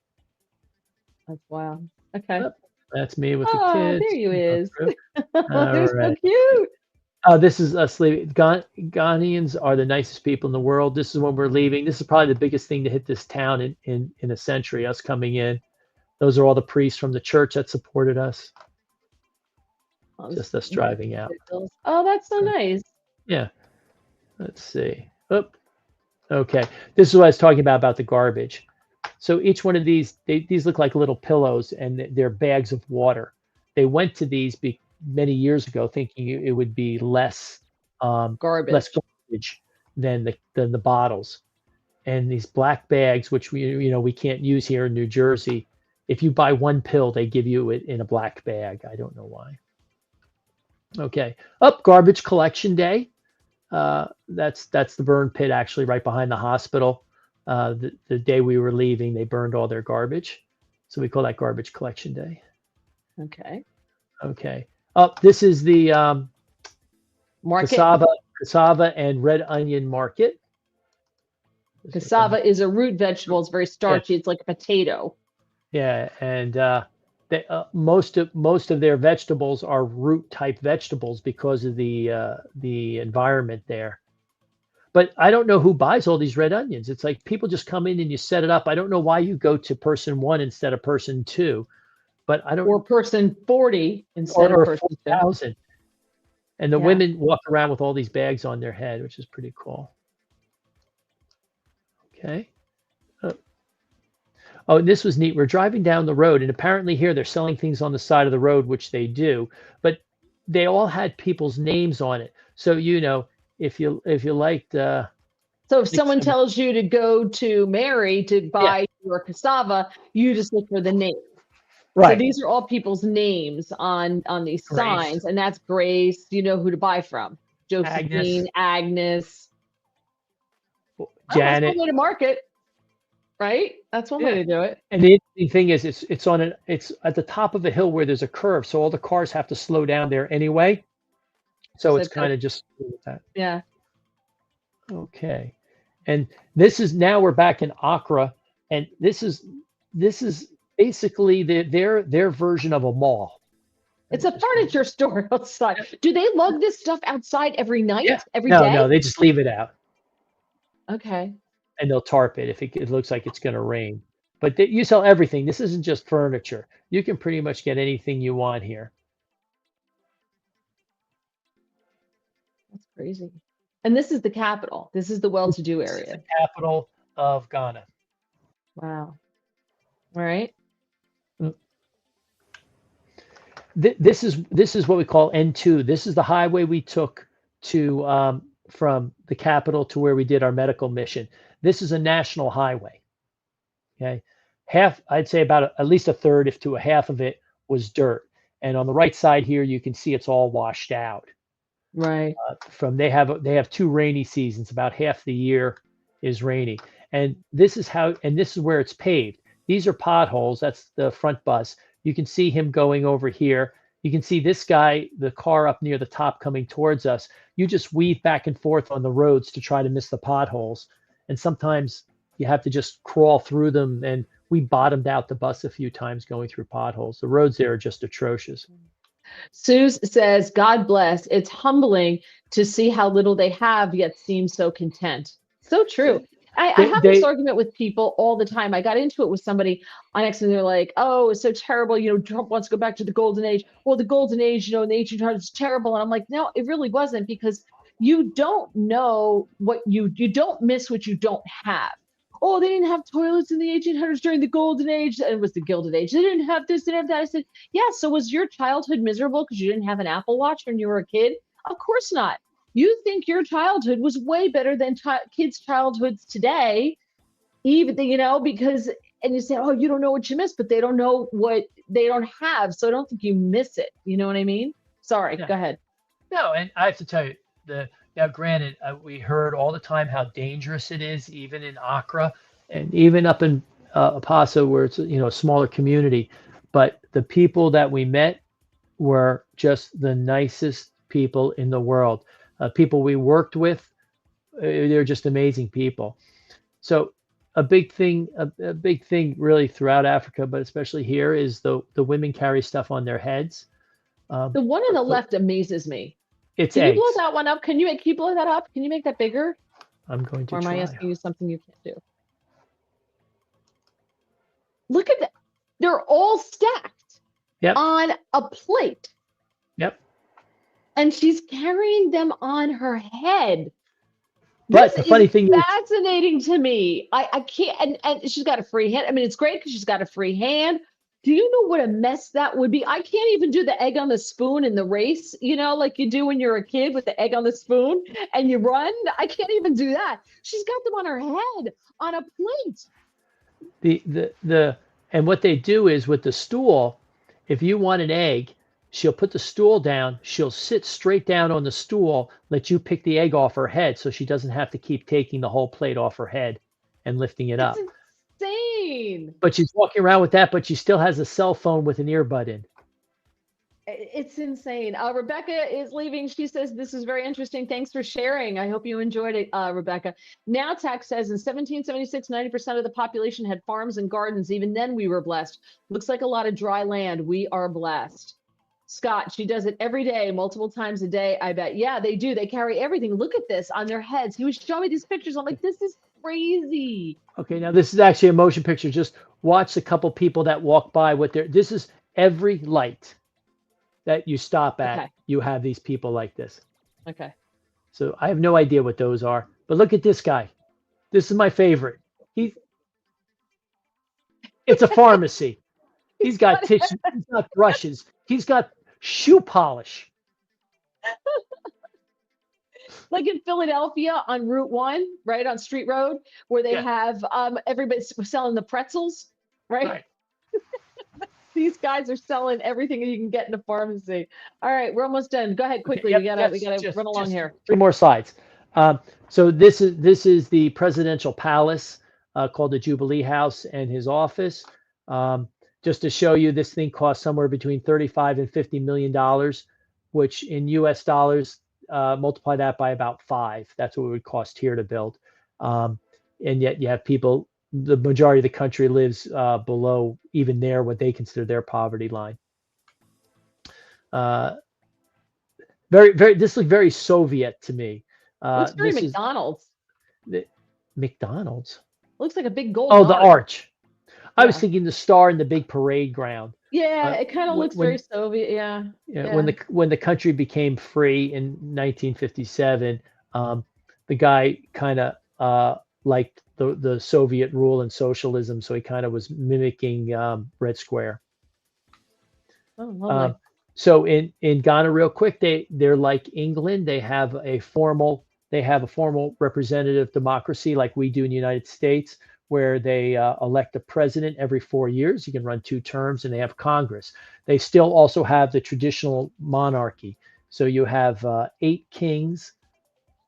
That's wild. Okay. Yep, that's me with the Oh, there kids. you Go is. through. All They're so right. cute. This is us leaving. Ghanaians are the nicest people in the world. This is when we're leaving. This is probably the biggest thing to hit this town in a century, us coming in. Those are all the priests from the church that supported us, just us driving out. Oh, that's so nice. Yeah. Let's see. Oh, okay. This is what I was talking about the garbage. So each one of these look like little pillows, and they're bags of water. They went to these many years ago, thinking it would be less Garbage. garbage than the bottles. And these black bags, which we can't use here in New Jersey, if you buy one pill, they give you it in a black bag. I don't know why. Okay. Up, garbage collection day. That's the burn pit actually right behind the hospital. The day we were leaving, they burned all their garbage, so we call that garbage collection day. Okay. Okay. Oh, this is the Market. cassava and red onion market. Cassava is a root vegetable. It's very starchy. It's like a potato. Yeah, and most of their vegetables are root type vegetables because of the environment there. But I don't know who buys all these red onions. It's like people just come in and you set it up. I don't know why you go to person 1 instead of person 2, but I don't. Or person 40 instead of person 40,000. And the women walk around with all these bags on their head, which is pretty cool. Okay. Oh, and this was neat. We're driving down the road, and apparently here they're selling things on the side of the road, which they do, but they all had people's names on it. So if you liked. So if someone tells you to go to Mary to buy your cassava, you just look for the name. Right. So these are all people's names on these signs, and that's Grace. You know who to buy from. Josephine, Agnes, Janet. That's one way to market, right? That's one way to do it. And the interesting thing is, it's at the top of a hill where there's a curve, so all the cars have to slow down there anyway. So it's kind of just that. Yeah. Okay. And now we're back in Accra, and this is basically their version of a mall. It's a furniture store outside. Do they lug this stuff outside every night? Every day? No, they just leave it out. Okay. And they'll tarp it if it looks like it's going to rain. But you sell everything. This isn't just furniture. You can pretty much get anything you want here. That's crazy. And this is the capital. This is the well-to-do area. This is the capital of Ghana. Wow. All right. This is what we call N2. This is the highway we took to from the capital to where we did our medical mission. This is a national highway. Okay, I'd say about at least a third, if to a half of it was dirt. And on the right side here, you can see it's all washed out. Right. They have 2 rainy seasons. About half the year is rainy, and this is where it's paved. These are potholes. That's the front bus. You can see him going over here. You can see this guy, the car up near the top coming towards us. You just weave back and forth on the roads to try to miss the potholes. And sometimes you have to just crawl through them. And we bottomed out the bus a few times going through potholes. The roads there are just atrocious. Suze says, God bless. It's humbling to see how little they have, yet seem so content. So true. I have this argument with people all the time. I got into it with somebody on X, and they're like, oh, it's so terrible. Trump wants to go back to the golden age. Well, the golden age, in the ancient times is terrible. And I'm like, no, it really wasn't, because you don't know what you don't miss what you don't have. Oh, they didn't have toilets in the 1800s during the golden age. It was the gilded age. They didn't have this, they didn't have that. I said, yeah, so was your childhood miserable because you didn't have an Apple Watch when you were a kid? Of course not. You think your childhood was way better than kids' childhoods today, even because and you say, oh, you don't know what you missed, but they don't know what they don't have. So I don't think you miss it. You know what I mean? Sorry, Yeah. go ahead. No, and I have to tell you, the now granted, we heard all the time how dangerous it is, even in Accra, and even up in Paso, where it's a smaller community. But the people that we met were just the nicest people in the world. People we worked with, they're just amazing people. So a big thing really throughout Africa, but especially here, is the women carry stuff on their heads. Um, The one on the left amazes me. it's Can you blow eggs. that one up? Can you blow that up? Can you make that bigger? I'm going to Or am I try. asking you something you can't do? Look at that. They're all stacked Yep, on a plate, yep. and she's carrying them on her head. This But the is funny thing is, fascinating to me. I can't, and she's got a free hand. I mean, it's great because she's got a free hand. Do you know what a mess that would be? I can't even do the egg on the spoon in the race, like you do when you're a kid with the egg on the spoon and you run. I can't even do that. She's got them on her head on a plate. the and what they do is with the stool, if you want an egg, she'll put the stool down, she'll sit straight down on the stool, let you pick the egg off her head so she doesn't have to keep taking the whole plate off her head and lifting it It's up. insane. But she's walking around with that, but she still has a cell phone with an earbud in. It's insane. Rebecca is leaving. She says, this is very interesting. Thanks for sharing. I hope you enjoyed it, Rebecca. Now Tax says in 1776, 90% of the population had farms and gardens. Even then we were blessed. Looks like a lot of dry land. We are blessed. Scott, she does it every day, multiple times a day, I bet. Yeah, they do. They carry everything. Look at this on their heads. He was showing me these pictures. I'm like, this is crazy. Okay, now this is actually a motion picture. Just watch a couple people that walk by with their, this is every light that you stop at, Okay. you have these people like this. Okay. So I have no idea what those are. But look at this guy. This is my favorite. He It's a pharmacy. He's got tissue, he's got brushes, he's got shoe polish. Like in Philadelphia on Route 1, right on Street Road, where they Yeah, have everybody selling the pretzels, right? right. These guys are selling everything you can get in a pharmacy. All right, we're almost done. Go ahead Okay, quickly. We yep, gotta we yes, gotta run along just here. three more slides. So this is the presidential palace called the Jubilee House and his office. Um, just to show you, this thing costs somewhere between 35 and 50 million dollars, which in U.S. dollars, multiply that by about five. That's what it would cost here to build. Um, and yet you have people. The majority of the country lives below even what they consider their poverty line. Uh, very, this looks very Soviet to me. Looks very This is McDonald's. the McDonald's. Looks like a big golden Oh, the arch. arch. I was Yeah. thinking the star in the big parade ground. Yeah, it kind of looks very When Soviet. Yeah. yeah, Yeah. when the country became free in 1957, the guy kind of liked the Soviet rule and socialism, so he kind of was mimicking Red Square. Oh, lovely. So in Ghana, real quick, they're like England. They have a formal representative democracy like we do in the United States, where they elect a president every 4 years. You can run two terms, and they have Congress. They still also have the traditional monarchy. So you have eight kings.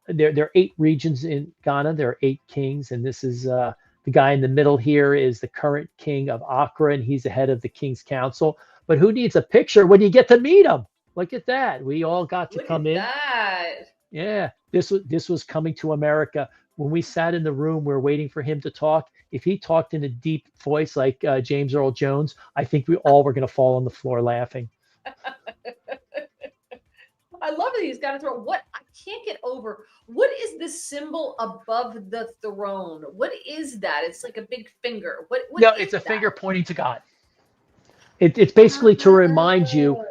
There are eight regions in Ghana. There are eight kings, and this is the guy in the middle here is the current king of Accra, and he's the head of the King's Council. But who needs a picture when you get to meet him? Look at that. We all got to Look come at in. that. Yeah, this was coming to America. When we sat in the room, we were waiting for him to talk. If he talked in a deep voice like James Earl Jones, I think we all were going to fall on the floor laughing. I love that he's got a throne. What I can't get over. What is this symbol above the throne? What is that? It's like a big finger. What No, is it's a that? finger pointing to God. It's basically to remind you. Oh.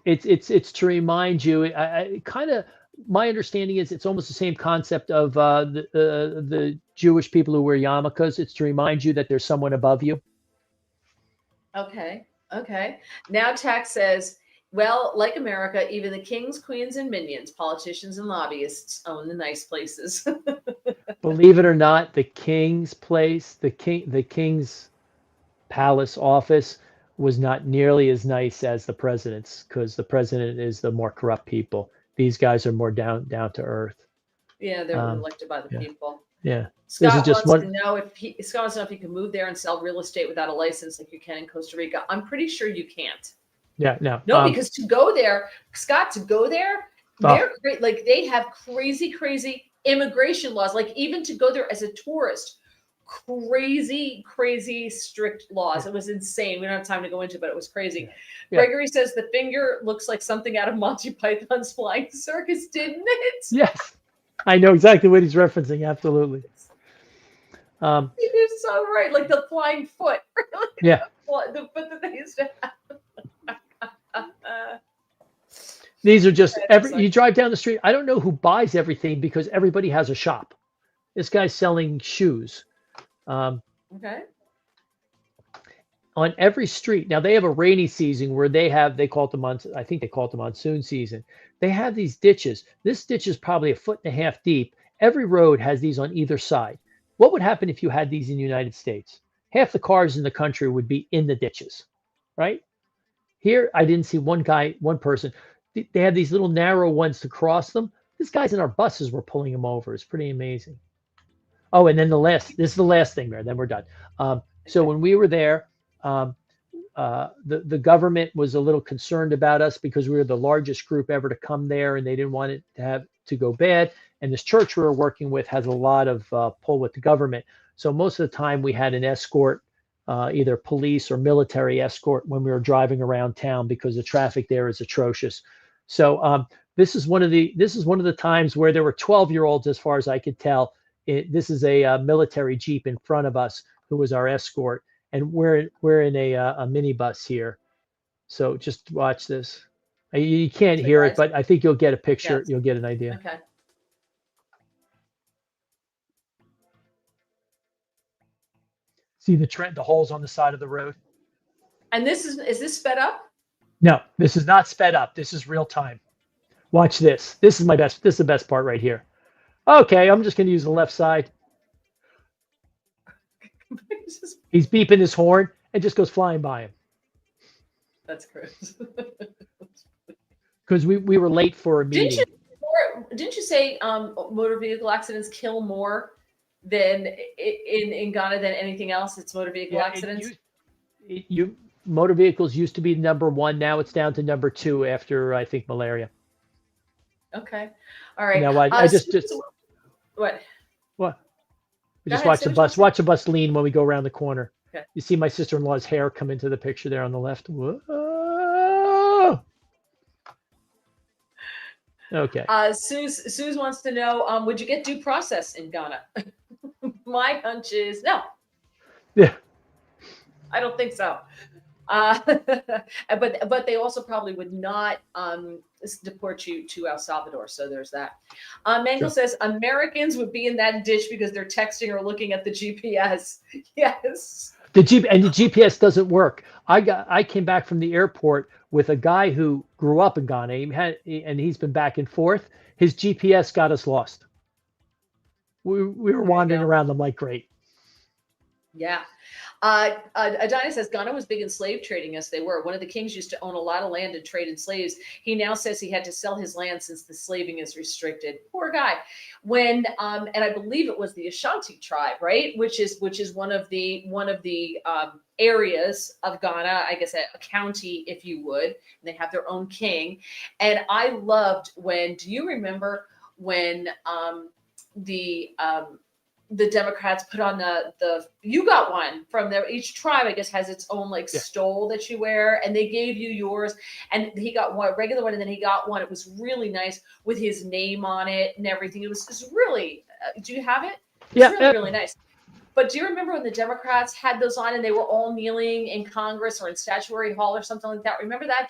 It's to remind you. I kind of, my understanding is it's almost the same concept of the Jewish people who wear yarmulkes. It's to remind you that there's someone above you. Okay. Okay. Now Tax says, well, like America, even the kings, queens, and minions, politicians and lobbyists own the nice places. Believe it or not, the king's place, the king's palace office was not nearly as nice as the president's, because the president is the more corrupt people. These guys are more down to earth. Yeah, they were Um, elected by the yeah, people. yeah. This is Scott just wants to one. know Scott wants to know if you can move there and sell real estate without a license like you can in Costa Rica. I'm pretty sure you can't. Yeah, no. No, because to go there, Scott, Oh, they're great. Like they have crazy, crazy immigration laws. Like even to go there as a tourist, crazy, crazy strict laws. It was insane. We don't have time to go into, but it was crazy. Yeah. Gregory says the finger looks like something out of Monty Python's Flying Circus, didn't it? yes, I know exactly what he's referencing. Absolutely. You're so right. Like the flying foot. Yeah. The foot that they used to have. These are just you drive down the street. I don't know who buys everything because everybody has a shop. This guy's selling shoes. Okay. On every street. Now they have a rainy season where they call it the monsoon. I think they call it the monsoon season. They have these ditches. This ditch is probably 1.5 feet deep. Every road has these on either side. What would happen if you had these in the United States? Half the cars in the country would be in the ditches, right? Here, I didn't see one person. They have these little narrow ones to cross them. These guys in our buses were pulling them over. It's pretty amazing. Oh, and then this is the last thing, Mayor, then we're done. So when we were there, the government was a little concerned about us because we were the largest group ever to come there, and they didn't want it to go bad. And this church we were working with has a lot of pull with the government. So most of the time we had an escort, either police or military escort when we were driving around town because the traffic there is atrocious. So this is one of the times where there were 12-year-olds, as far as I could tell. This is a military Jeep in front of us who was our escort, and we're in a minibus here. So just watch this. You can't hear it, but I think you'll get a picture. Yes. You'll get an idea. Okay. See the holes on the side of the road? And is this sped up? No, this is not sped up. This is real time. Watch this. This is the best part right here. Okay, I'm just going to use the left side. He's beeping his horn and just goes flying by him. That's gross. Because we were late for a meeting. Didn't you say motor vehicle accidents kill more than in Ghana than anything else? It's motor vehicle accidents. Motor vehicles used to be number one. Now it's down to number 2 after, I think, malaria. Okay. All right. Now I just what? What? We just watch the bus. Watch the bus lean when we go around the corner. Okay. You see my sister-in-law's hair come into the picture there on the left. Whoa. Okay. Suze wants to know, would you get due process in Ghana? My hunch is no. Yeah. I don't think so. But they also probably would not deport you to El Salvador. So there's that. Mangle says Americans would be in that ditch because they're texting or looking at the GPS. Yes. The GPS doesn't work. I came back from the airport with a guy who grew up in Ghana, and he's been back and forth. His GPS got us lost. We were wandering around them like great. Yeah. Adonis says Ghana was big in slave trading. Yes, they were. One of the kings used to own a lot of land and trade in slaves. He now says he had to sell his land since the slaving is restricted. Poor guy. When and I believe it was the Ashanti tribe, right? Which is one of the areas of Ghana, I guess a county, if you would. And they have their own king. And I loved do you remember when the Democrats put on you got one from each tribe, I guess, has its own stole that you wear, and they gave you yours, and he got one regular one, and then he got one. It was really nice with his name on it and everything. It was really. Do you have it? Yeah, really nice. But do you remember when the Democrats had those on and they were all kneeling in Congress or in Statuary Hall or something like that? Remember that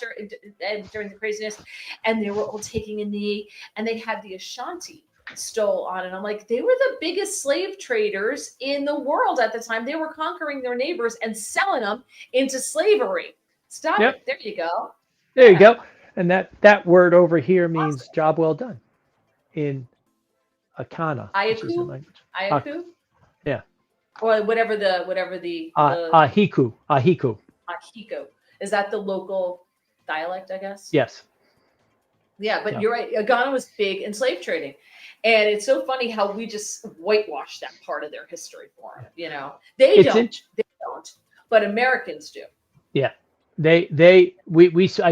during the craziness, and they were all taking a knee, and they had the Ashanti stole on it. I'm like, they were the biggest slave traders in the world at the time. They were conquering their neighbors and selling them into slavery. Stop it. There you go. There you go. And that word over here means job well done in Akana. Ayaku? Ayaku? Yeah. or whatever the Ahiku. Ahiko. Is that the local dialect, I guess? Yes. Yeah, but Yeah. you're right. Ghana was big in slave trading. And it's so funny how we just whitewash that part of their history for them. You know, they don't, but Americans do. Yeah. I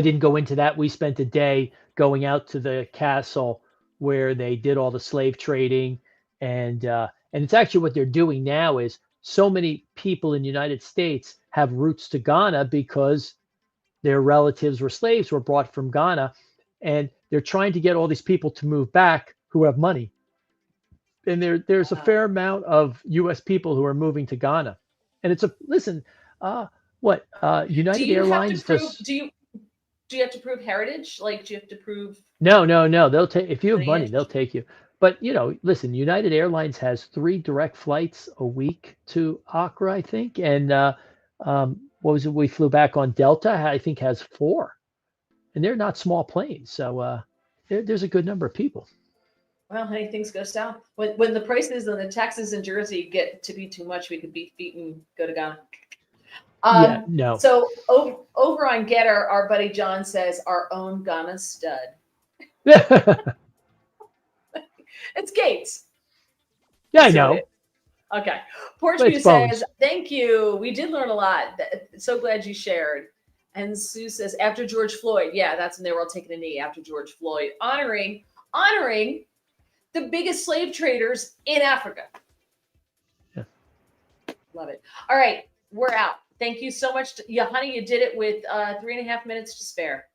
didn't go into that. We spent a day going out to the castle where they did all the slave trading, and it's actually what they're doing now is so many people in the United States have roots to Ghana because their relatives were slaves were brought from Ghana, and they're trying to get all these people to move back who have money. And there's a fair amount of U.S. people who are moving to Ghana, and it's United Airlines does. Do you have to prove heritage? Like, do you have to prove? No. They'll take if you have money, they'll take you. But listen, United Airlines has 3 direct flights a week to Accra, I think, and what was it? We flew back on Delta, I think, has 4, and they're not small planes. So there's a good number of people. Well, honey, things go south. When the prices and the taxes in Jersey get to be too much, we could beat feet and go to Ghana. No. So over on Getter, our buddy John says, our own Ghana stud. It's Gates. Yeah, I know. Okay. Porchview says, thank you. We did learn a lot. So glad you shared. And Sue says, after George Floyd. Yeah, that's when they were all taking a knee after George Floyd. Honoring the biggest slave traders in Africa. Yeah. Love it. All right. We're out. Thank you so much. Honey, you did it with 3.5 minutes to spare.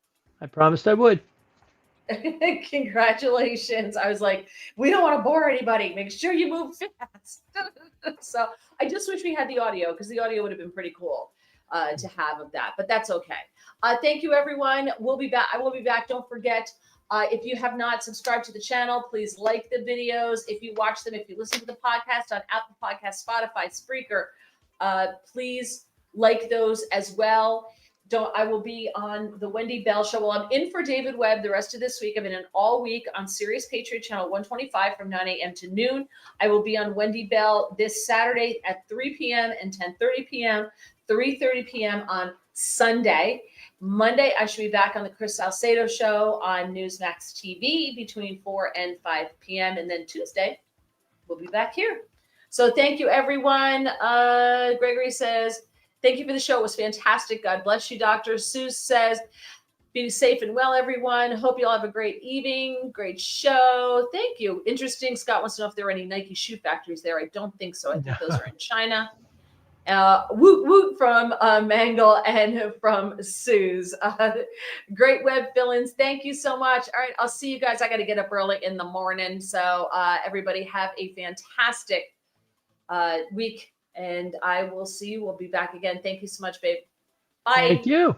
I promised I would. Congratulations. I was like, we don't want to bore anybody. Make sure you move fast. So I just wish we had the audio, because the audio would have been pretty cool to have of that, but that's okay. Thank you, everyone. We'll be back. I will be back. Don't forget, if you have not subscribed to the channel, please like the videos. If you watch them, if you listen to the podcast on Apple Podcasts, Spotify, Spreaker, please like those as well. I will be on the Wendy Bell Show. Well, I'm in for David Webb the rest of this week. I've been in all week on Sirius Patriot Channel 125 from 9 a.m. to noon. I will be on Wendy Bell this Saturday at 3 p.m. and 10:30 p.m., 3:30 p.m. on Sunday. Monday, I should be back on the Chris Salcedo Show on Newsmax TV between 4 and 5 p.m. And then Tuesday, we'll be back here. So thank you, everyone. Gregory says, thank you for the show. It was fantastic. God bless you, Doctor. Sue says, be safe and well, everyone. Hope you all have a great evening. Great show. Thank you. Interesting. Scott wants to know if there are any Nike shoe factories there. I don't think so. I think those are in China. Woot woot from Mangle and from Sue's. Great web fill-ins. Thank you so much. All right. I'll see you guys. I got to get up early in the morning. So everybody have a fantastic week. And I will see you. We'll be back again. Thank you so much, babe. Bye. Thank you.